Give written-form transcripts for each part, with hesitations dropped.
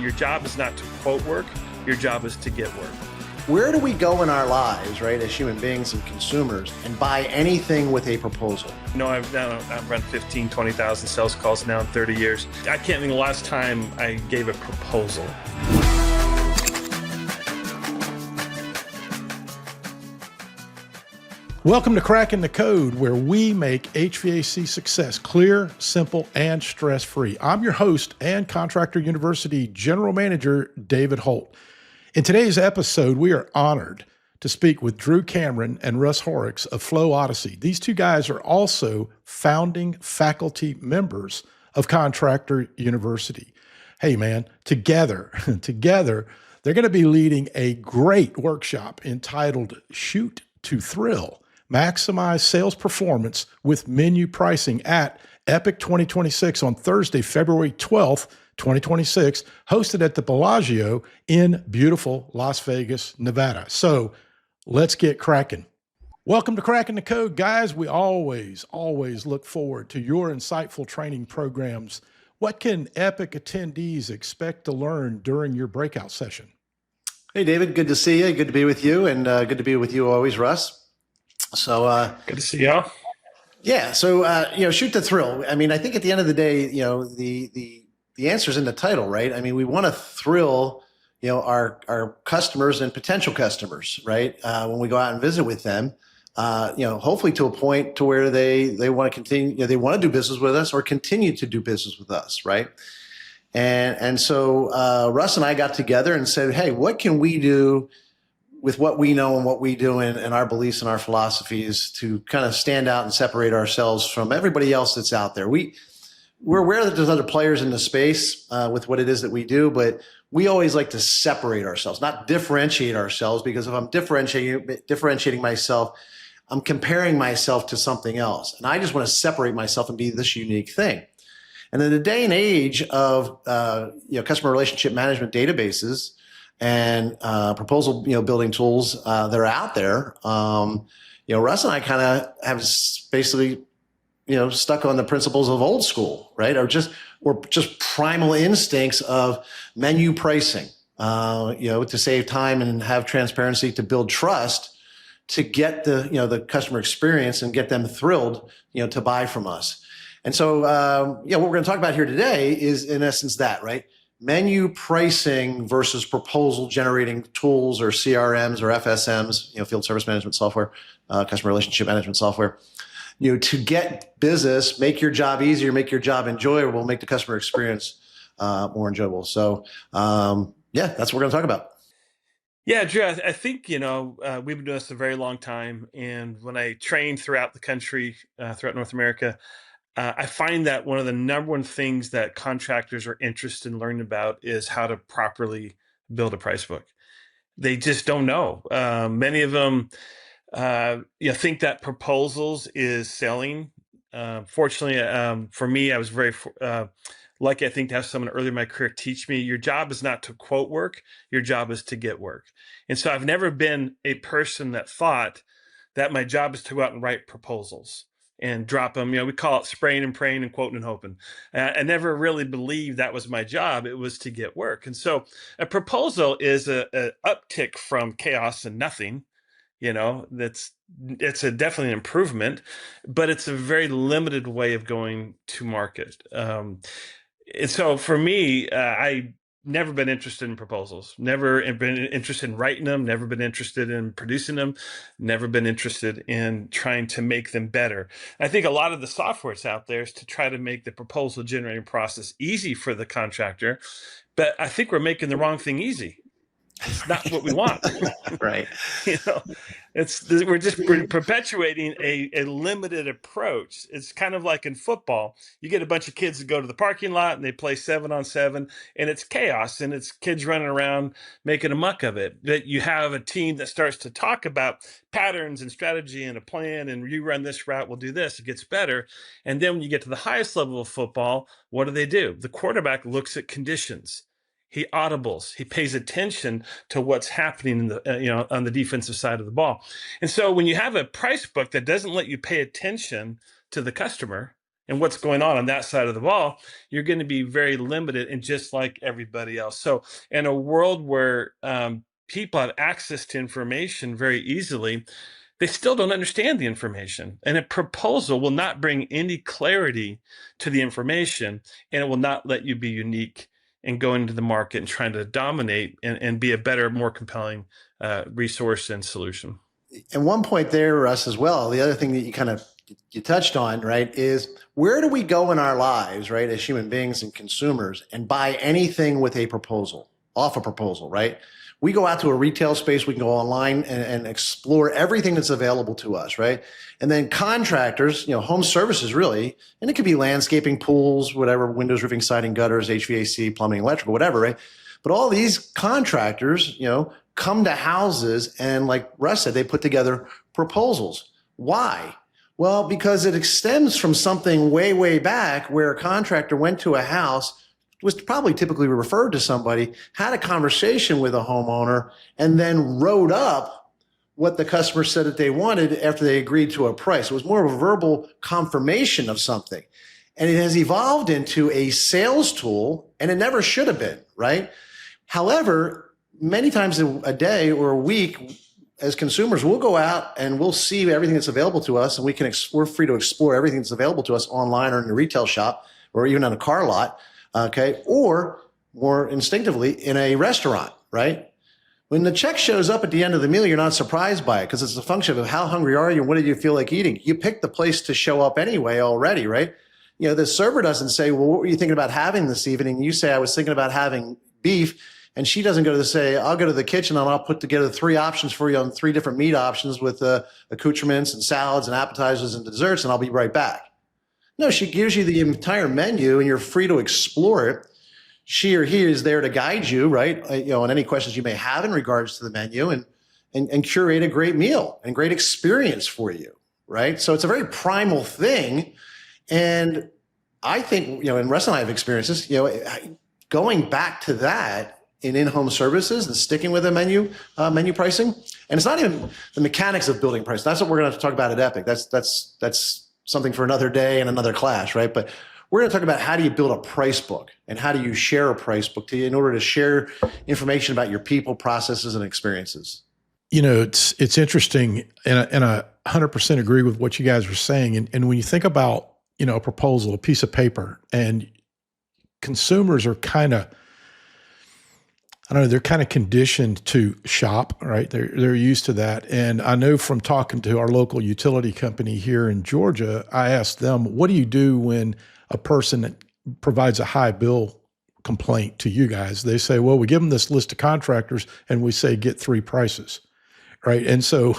Your job is not to quote work. Your job is to get work. Where do we go in our lives, right, as human beings and consumers, and buy anything with a proposal? You know, I've run 15, 20,000 sales calls now in 30 years. I can't think the last time I gave a proposal. Welcome to Cracking the Code, where we make HVAC success clear, simple, and stress-free. I'm your host and Contractor University General Manager, David Holt. In today's episode, we are honored to speak with Drew Cameron and Russ Horrocks of Flow Odyssey. These two guys are also founding faculty members of Contractor University. Hey, man, together, they're going to be leading a great workshop entitled Shoot to Thrill. Maximize sales performance with menu pricing at Epic 2026 on Thursday, February 12th, 2026, hosted at the Bellagio in beautiful Las Vegas, Nevada. So let's get cracking. Welcome to Cracking the Code, guys. We always look forward to your insightful training programs. What can Epic attendees expect to learn during your breakout session? Hey, David, good to see you. Good to be with you, and good to be with you always, Russ. So good to see y'all. Yeah. So shoot the thrill. I mean, I think at the end of the day, the answer is in the title, right? I mean, we want to thrill, our customers and potential customers, right? When we go out and visit with them, hopefully to a point to where they want to continue, they want to do business with us or continue to do business with us, right? And so Russ and I got together and said, hey, what can we do with what we know and what we do and our beliefs and our philosophies to kind of stand out and separate ourselves from everybody else that's out there. We're aware that there's other players in the space with what it is that we do, but we always like to separate ourselves, not differentiate ourselves, because if I'm differentiating myself, I'm comparing myself to something else. And I just want to separate myself and be this unique thing. And in the day and age of customer relationship management databases and proposal building tools that are out there, Russ and I kind of have basically stuck on the principles of old school, right? Or just primal instincts of menu pricing, to save time and have transparency, to build trust, to get the customer experience and get them thrilled, to buy from us. And so, what we're going to talk about here today is in essence that, right? Menu pricing versus proposal generating tools or CRMs or FSMs, field service management software, customer relationship management software, to get business, make your job easier, make your job enjoyable, make the customer experience more enjoyable. So, that's what we're going to talk about. Yeah, Drew, I think, we've been doing this a very long time. And when I train throughout the country, throughout North America, I find that one of the number one things that contractors are interested in learning about is how to properly build a price book. They just don't know. Many of them, think that proposals is selling. Fortunately, for me, I was very lucky, I think, to have someone early in my career teach me, your job is not to quote work, your job is to get work. And so I've never been a person that thought that my job is to go out and write proposals and drop them. We call it spraying and praying and quoting and hoping. I never really believed that was my job. It was to get work. And so a proposal is a uptick from chaos and nothing. It's definitely an improvement, but it's a very limited way of going to market. And so for me, I never been interested in proposals, never been interested in writing them, never been interested in producing them, never been interested in trying to make them better. I think a lot of the software that's out there is to try to make the proposal generating process easy for the contractor, but I think we're making the wrong thing easy. It's not what we want. Right. We're perpetuating a limited approach. It's kind of like in football. You get a bunch of kids that go to the parking lot and they play 7-on-7, and it's chaos and it's kids running around making a muck of it. That you have a team that starts to talk about patterns and strategy and a plan, and you run this route, we'll do this, it gets better. And then when you get to the highest level of football, what do? The quarterback looks at conditions. He audibles. He pays attention to what's happening in the, on the defensive side of the ball. And so when you have a price book that doesn't let you pay attention to the customer and what's going on that side of the wall, you're going to be very limited and just like everybody else. So in a world where people have access to information very easily, they still don't understand the information. And a proposal will not bring any clarity to the information, and it will not let you be unique and go into the market and trying to dominate and be a better, more compelling resource and solution. And one point there, Russ, as well, the other thing that you touched on, right, is where do we go in our lives, right, as human beings and consumers and buy anything with a proposal, off a proposal, right? We go out to a retail space, we can go online and explore everything that's available to us, right? And then contractors, home services really, and it could be landscaping, pools, whatever, windows, roofing, siding, gutters, HVAC, plumbing, electrical, whatever, right? But all these contractors, come to houses and, like Russ said, they put together proposals. Why? Well, because it extends from something way, way back where a contractor went to a house, was probably typically referred to somebody, had a conversation with a homeowner, and then wrote up what the customer said that they wanted after they agreed to a price. It was more of a verbal confirmation of something. And it has evolved into a sales tool, and it never should have been, right? However, many times a day or a week, as consumers, we'll go out and we'll see everything that's available to us, and we're free to explore everything that's available to us online or in a retail shop or even on a car lot. Okay. Or more instinctively in a restaurant, right? When the check shows up at the end of the meal, you're not surprised by it because it's a function of how hungry are you and what do you feel like eating. You pick the place to show up anyway already, right? The server doesn't say, well, what were you thinking about having this evening? You say, I was thinking about having beef. And she doesn't go to say, I'll go to the kitchen and I'll put together 3 options for you on 3 different meat options with accoutrements and salads and appetizers and desserts, and I'll be right back. No, she gives you the entire menu and you're free to explore it. She or he is there to guide you, right? On any questions you may have in regards to the menu and curate a great meal and great experience for you, right? So it's a very primal thing. And I think, and Russ and I have experienced this, going back to that in-home services and sticking with the menu pricing. And it's not even the mechanics of building price. That's what we're going to talk about at Epic. That's something for another day and another class, right? But we're going to talk about how do you build a price book and how do you share a price book in order to share information about your people, processes, and experiences. It's interesting, and I 100% agree with what you guys were saying. And when you think about, a proposal, a piece of paper, and consumers are they're kind of conditioned to shop, right? They're used to that. And I know from talking to our local utility company here in Georgia, I asked them, what do you do when a person provides a high bill complaint to you guys? They say, well, we give them this list of contractors and we say, get 3 prices, right? And so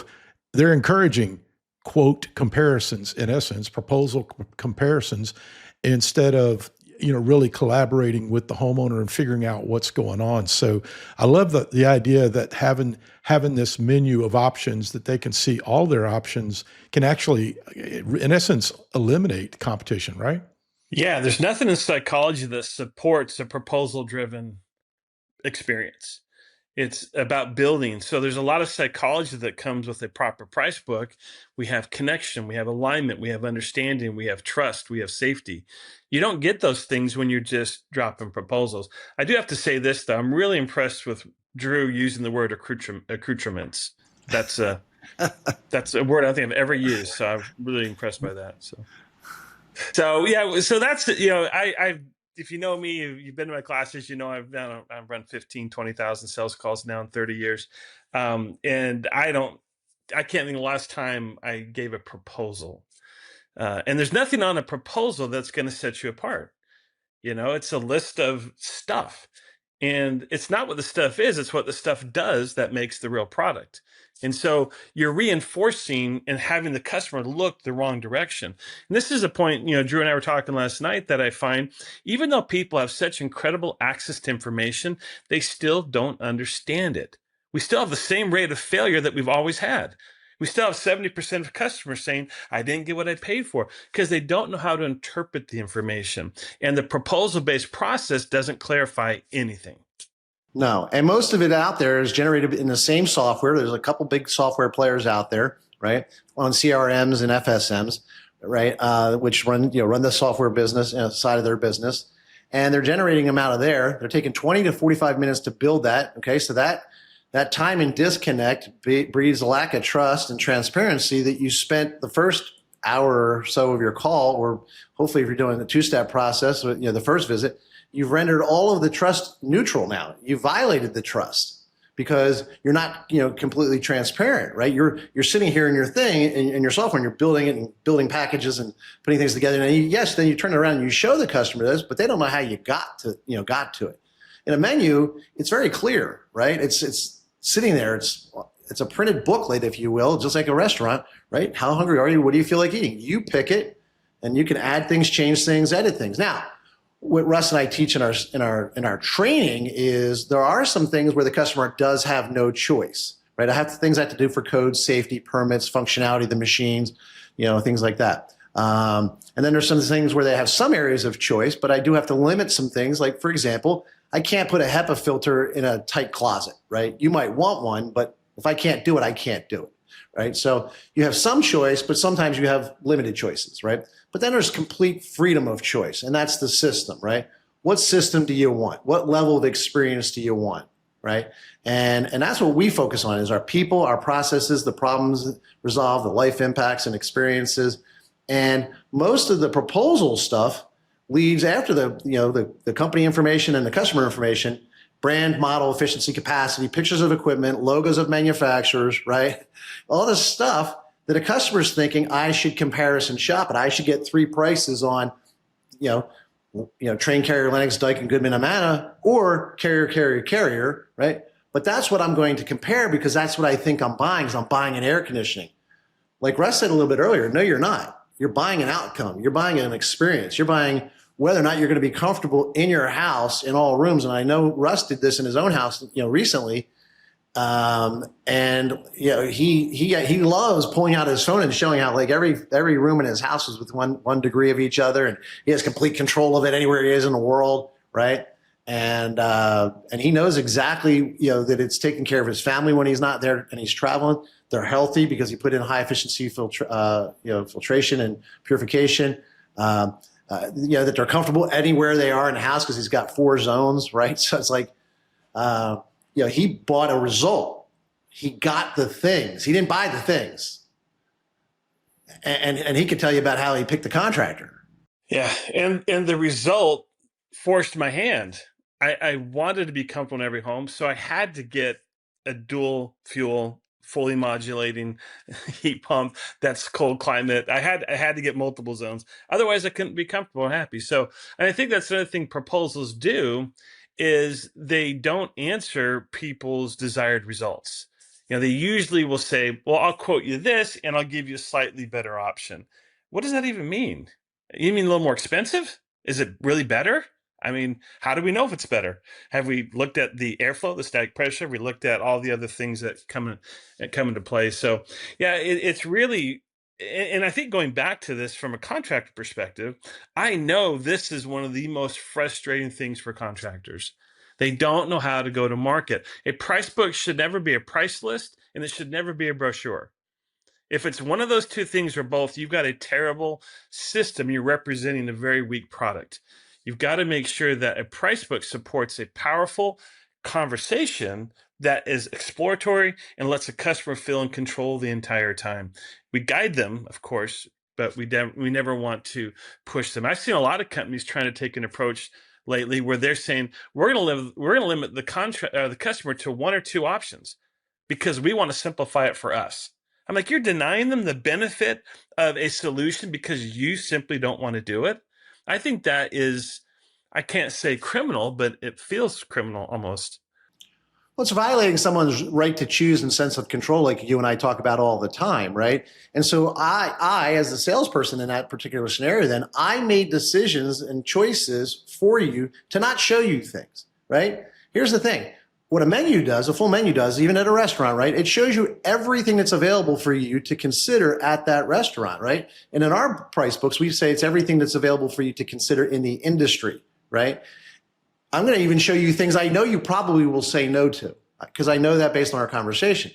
they're encouraging quote comparisons, in essence, proposal comparisons, instead of really collaborating with the homeowner and figuring out what's going on. So I love the idea that having this menu of options that they can see all their options can actually, in essence, eliminate competition, right? Yeah, there's nothing in psychology that supports a proposal-driven experience. It's about building. So there's a lot of psychology that comes with a proper price book. We have connection, we have alignment, we have understanding, we have trust, we have safety. You don't get those things when you're just dropping proposals. I do have to say this, though. I'm really impressed with Drew using the word accoutrements. That's a word I don't think I've ever used. So I'm really impressed by that. So yeah, so that's, I if you know me, you've been to my classes, I've run 15, 20,000 sales calls now in 30 years. And I can't think of the last time I gave a proposal. And there's nothing on a proposal that's going to set you apart. It's a list of stuff. And it's not what the stuff is, it's what the stuff does that makes the real product. And so you're reinforcing and having the customer look the wrong direction. And this is a point, Drew and I were talking last night, that I find, even though people have such incredible access to information, they still don't understand it. We still have the same rate of failure that we've always had. We still have 70% of customers saying, I didn't get what I paid for, because they don't know how to interpret the information. And the proposal-based process doesn't clarify anything. No. And most of it out there is generated in the same software. There's a couple big software players out there, right, on CRMs and FSMs, right? Which run the software business side of their business, and they're generating them out of there. They're taking 20 to 45 minutes to build that. Okay, so that time and disconnect breeds a lack of trust and transparency that you spent the first hour or so of your call, or hopefully if you're doing the two-step process, the first visit, you've rendered all of the trust neutral now. You violated the trust because you're not, completely transparent, right? You're sitting here in your thing, in your software, and you're building it and building packages and putting things together. And then you turn it around and you show the customer this, but they don't know how you got to it. In a menu, it's very clear, right? It's sitting there. It's a printed booklet, if you will, just like a restaurant, right? How hungry are you? What do you feel like eating? You pick it, and you can add things, change things, edit things. Now, what Russ and I teach in our training is there are some things where the customer does have no choice, right? I have things I have to do for code, safety, permits, functionality of the machines, things like that. And then there's some things where they have some areas of choice, but I do have to limit some things. Like, for example, I can't put a HEPA filter in a tight closet, right? You might want one, but if I can't do it, I can't do it, right? So you have some choice, but sometimes you have limited choices, right? But then there's complete freedom of choice, and that's the system, right? What system do you want? What level of experience do you want, right? And that's what we focus on is our people, our processes, the problems resolved, the life impacts and experiences. And most of the proposal stuff leaves after the company information and the customer information, brand, model, efficiency, capacity, pictures of equipment, logos of manufacturers, right? All this stuff that a customer's thinking, I should comparison shop it. I should get 3 prices on, Train, Carrier, Lennox, Daikin, Goodman, Amana, or Carrier, right? But that's what I'm going to compare because that's what I think I'm buying, is I'm buying an air conditioning. Like Russ said a little bit earlier, no, you're not. You're buying an outcome. You're buying an experience. You're buying whether or not you're going to be comfortable in your house in all rooms. And I know Russ did this in his own house, recently. He loves pulling out his phone and showing how like every room in his house is with one degree of each other, and he has complete control of it anywhere he is in the world, right? And he knows exactly that it's taking care of his family when he's not there and he's traveling. They're healthy because he put in high efficiency filtration and purification. That they're comfortable anywhere they are in the house because he's got 4 zones, right? So it's like. He bought a result. He got the things. He didn't buy the things. And he could tell you about how he picked the contractor. Yeah, and the result forced my hand. I wanted to be comfortable in every home, so I had to get a dual fuel, fully modulating heat pump that's cold climate. I had to get multiple zones. Otherwise, I couldn't be comfortable and happy. So, and I think that's another thing proposals do is they don't answer people's desired results. They usually will say, well, I'll quote you this and I'll give you a slightly better option. What does that even mean? You mean a little more expensive? Is it really better? I mean, how do we know if it's better? Have we looked at the airflow, the static pressure? Have we looked at all the other things that come into play? So yeah, it's really, and I think going back to this from a contractor perspective, I know this is one of the most frustrating things for contractors. They don't know how to go to market. A price book should never be a price list, and it should never be a brochure. If it's one of those two things or both, you've got a terrible system. You're representing a very weak product. You've got to make sure that a price book supports a powerful conversation that is exploratory and lets the customer feel in control the entire time. We guide them, of course, but we never want to push them. I've seen a lot of companies trying to take an approach lately where they're saying we're going to limit the customer to 1 or 2 options because we want to simplify it for us. I'm like, you're denying them the benefit of a solution because you simply don't want to do it. I think that is, I can't say criminal, but it feels criminal almost. Well, it's violating someone's right to choose and sense of control, like you and I talk about all the time, right? And so I, as the salesperson in that particular scenario, then I made decisions and choices for you to not show you things, right? Here's the thing. What a menu does, a full menu does, even at a restaurant, right? It shows you everything that's available for you to consider at that restaurant, right? And in our price books, we say it's everything that's available for you to consider in the industry, right? I'm going to even show you things I know you probably will say no to because I know that based on our conversation,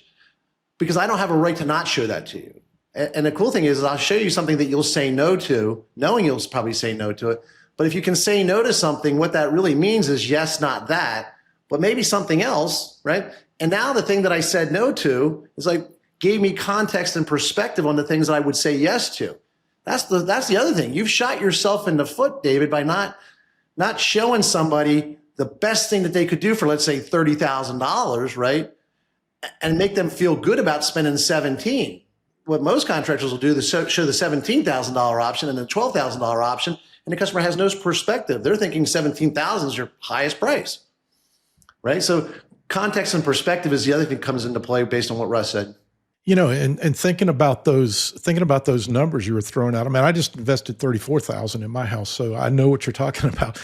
because I don't have a right to not show that to you. And the cool thing is I'll show you something that you'll say no to, knowing you'll probably say no to it. But if you can say no to something, what that really means is yes, not that, but maybe something else, right? And now the thing that I said no to is like gave me context and perspective on the things that I would say yes to. That's the other thing. You've shot yourself in the foot, David, by not showing somebody the best thing that they could do for, let's say, $30,000, right? And make them feel good about spending 17. What most contractors will do is show the $17,000 option and the $12,000 option, and the customer has no perspective. They're thinking 17,000 is your highest price, right? So context and perspective is the other thing that comes into play based on what Russ said. And thinking about those numbers you were throwing out. I mean, I just invested $34,000 in my house, so I know what you're talking about.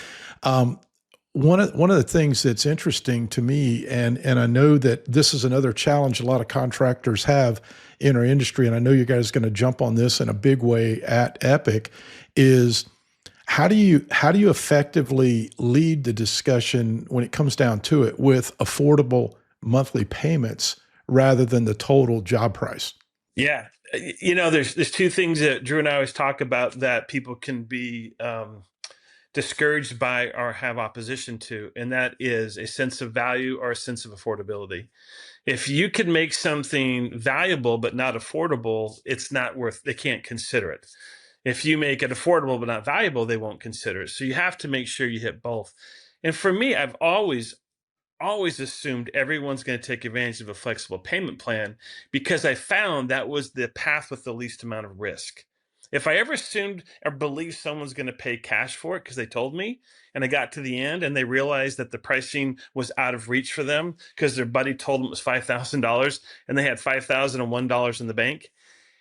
One of the things that's interesting to me, and I know that this is another challenge a lot of contractors have in our industry, and I know you guys are going to jump on this in a big way at Epic, is how do you effectively lead the discussion when it comes down to it with affordable monthly payments rather than the total job price? Yeah. There's two things that Drew and I always talk about that people can be discouraged by or have opposition to, and that is a sense of value or a sense of affordability. If you can make something valuable but not affordable, it's not worth, they can't consider it. If you make it affordable but not valuable, they won't consider it. So you have to make sure you hit both. And for me, I've always assumed everyone's going to take advantage of a flexible payment plan because I found that was the path with the least amount of risk. If I ever assumed or believed someone's going to pay cash for it because they told me, and I got to the end and they realized that the pricing was out of reach for them because their buddy told them it was $5,000 and they had $5,001 in the bank,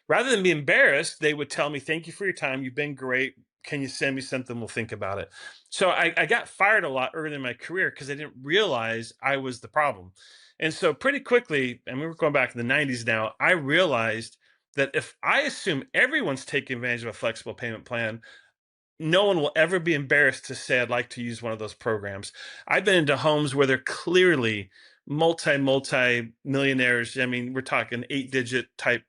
rather than be embarrassed, they would tell me, "Thank you for your time. You've been great. Can you send me something? We'll think about it." So I got fired a lot early in my career because I didn't realize I was the problem. And so pretty quickly, and we're going back in the 90s now, I realized that if I assume everyone's taking advantage of a flexible payment plan, no one will ever be embarrassed to say, "I'd like to use one of those programs." I've been into homes where they're clearly multi millionaires. I mean, we're talking 8-digit type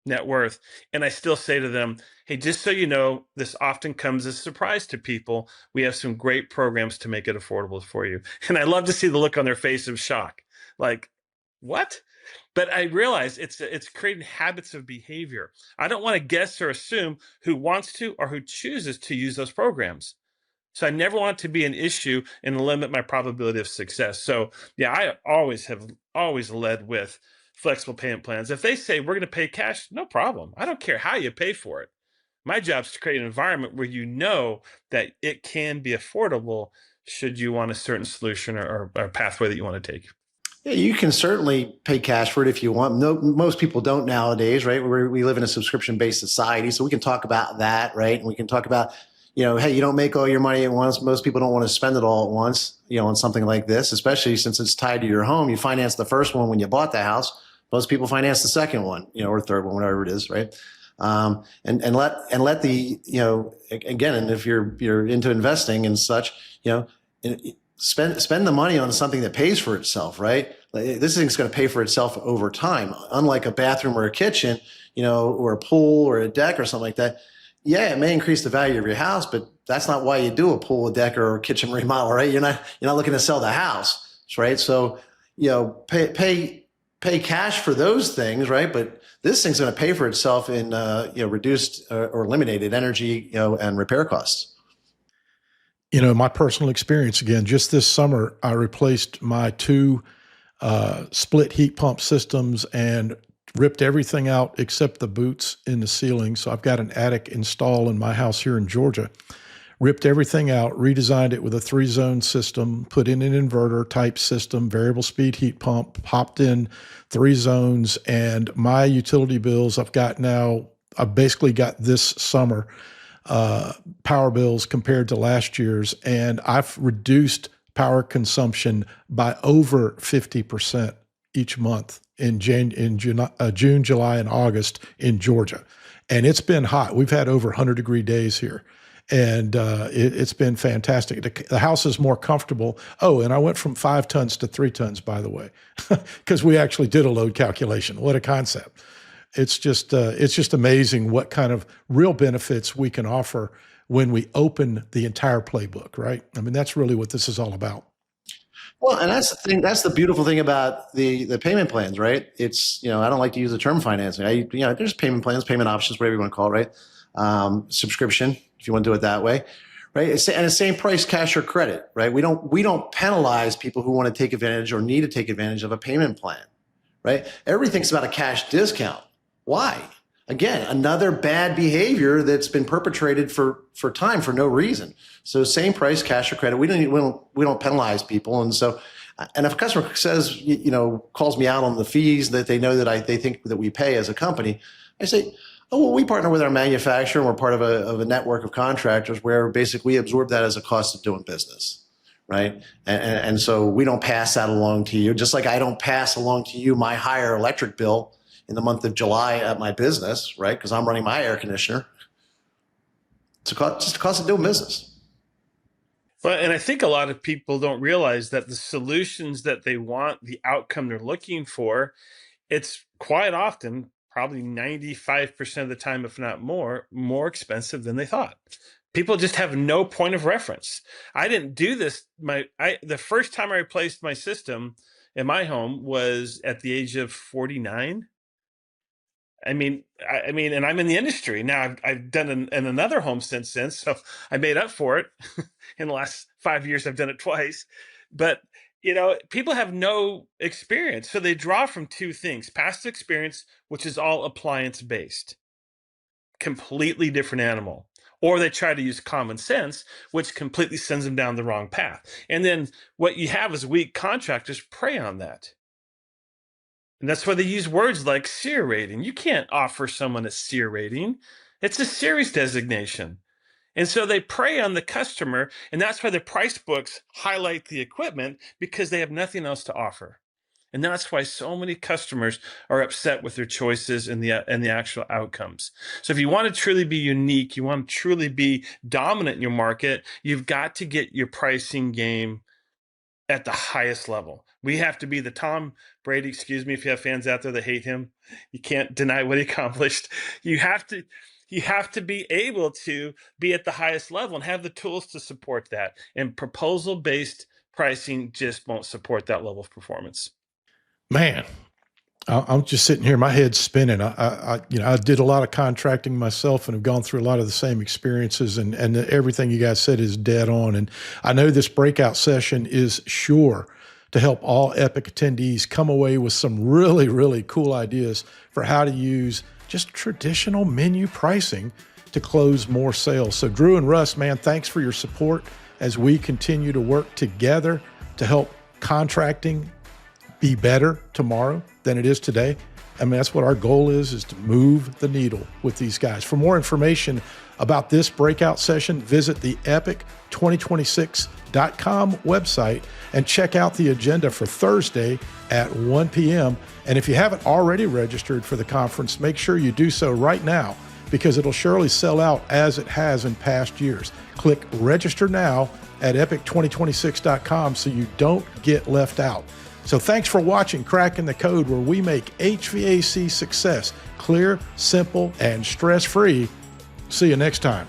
net worth. And I still say to them, "Hey, just so you know, this often comes as a surprise to people. We have some great programs to make it affordable for you." And I love to see the look on their face of shock. Like, what? But I realize it's creating habits of behavior. I don't want to guess or assume who wants to or who chooses to use those programs. So I never want it to be an issue and limit my probability of success. So yeah, I have always led with flexible payment plans. If they say we're going to pay cash, no problem. I don't care how you pay for it. My job is to create an environment where you know that it can be affordable should you want a certain solution or pathway that you want to take. Yeah, you can certainly pay cash for it if you want. No, most people don't nowadays, right? We live in a subscription-based society, so we can talk about that, right? And we can talk about, hey, you don't make all your money at once. Most people don't want to spend it all at once, on something like this, especially since it's tied to your home. You finance the first one when you bought the house. Most people finance the second one, or third one, whatever it is, right? And let the, again, and if you're into investing and such, spend the money on something that pays for itself, right? This thing's going to pay for itself over time. Unlike a bathroom or a kitchen, or a pool or a deck or something like that. Yeah, it may increase the value of your house, but that's not why you do a pool, a deck, or a kitchen remodel, right? You're not looking to sell the house, right? So, pay cash for those things, right? But this thing's going to pay for itself in reduced or eliminated energy, and repair costs. My personal experience, again, just this summer, I replaced my 2 split heat pump systems and ripped everything out except the boots in the ceiling. So I've got an attic install in my house here in Georgia. Ripped everything out, redesigned it with a 3-zone system, put in an inverter type system, variable speed heat pump, popped in 3 zones, and my utility bills I've basically got this summer power bills compared to last year's, and I've reduced power consumption by over 50% each month in June, July, and August in Georgia. And it's been hot. We've had over 100-degree days here. And it's been fantastic. The house is more comfortable. Oh, and I went from 5 tons to 3 tons, by the way, because we actually did a load calculation. What a concept. It's just amazing what kind of real benefits we can offer when we open the entire playbook, right? I mean, that's really what this is all about. Well, and that's the thing. That's the beautiful thing about the payment plans, right? It's, I don't like to use the term financing. There's payment plans, payment options, whatever you want to call it, right? Subscription, if you want to do it that way, right? And the same price, cash or credit, right? We don't penalize people who want to take advantage or need to take advantage of a payment plan, right? Everything's about a cash discount. Why? Again, another bad behavior that's been perpetrated for time for no reason. So same price, cash or credit. We don't penalize people. And so, and if a customer says, calls me out on the fees that they know that they think that we pay as a company, I say, oh, well, we partner with our manufacturer and we're part of a network of contractors where basically we absorb that as a cost of doing business. Right. And so we don't pass that along to you, just like I don't pass along to you my higher electric bill in the month of July at my business, right? Because I'm running my air conditioner. It's just a cost of doing business. Well, and I think a lot of people don't realize that the solutions that they want, the outcome they're looking for, it's quite often, probably 95% of the time, if not more expensive than they thought. People just have no point of reference. I didn't do this. The first time I replaced my system in my home was at the age of 49. I mean, and I'm in the industry now. I've done in another home since then, so I made up for it. In the last 5 years, I've done it twice. But people have no experience, so they draw from two things: past experience, which is all appliance based, completely different animal, or they try to use common sense, which completely sends them down the wrong path. And then what you have is weak contractors prey on that. And that's why they use words like SEER rating. You can't offer someone a SEER rating. It's a series designation. And so they prey on the customer, and that's why the price books highlight the equipment, because they have nothing else to offer. And that's why so many customers are upset with their choices and the actual outcomes. So if you want to truly be unique, you want to truly be dominant in your market, you've got to get your pricing game at the highest level. We have to be the Tom Brady, excuse me if you have fans out there that hate him. You can't deny what he accomplished. You have to be able to be at the highest level and have the tools to support that. And proposal-based pricing just won't support that level of performance. Man, I'm just sitting here, my head's spinning. I did a lot of contracting myself and have gone through a lot of the same experiences, and everything you guys said is dead on. And I know this breakout session is sure to help all Epic attendees come away with some really, really cool ideas for how to use just traditional menu pricing to close more sales. So Drew and Russ, man, thanks for your support as we continue to work together to help contracting be better tomorrow than it is today. I mean, that's what our goal is to move the needle with these guys. For more information about this breakout session, visit the epic2026.com website and check out the agenda for Thursday at 1 p.m. And if you haven't already registered for the conference, make sure you do so right now, because it'll surely sell out as it has in past years. Click register now at epic2026.com so you don't get left out. So thanks for watching Cracking the Code, where we make HVAC success clear, simple, and stress-free. See you next time.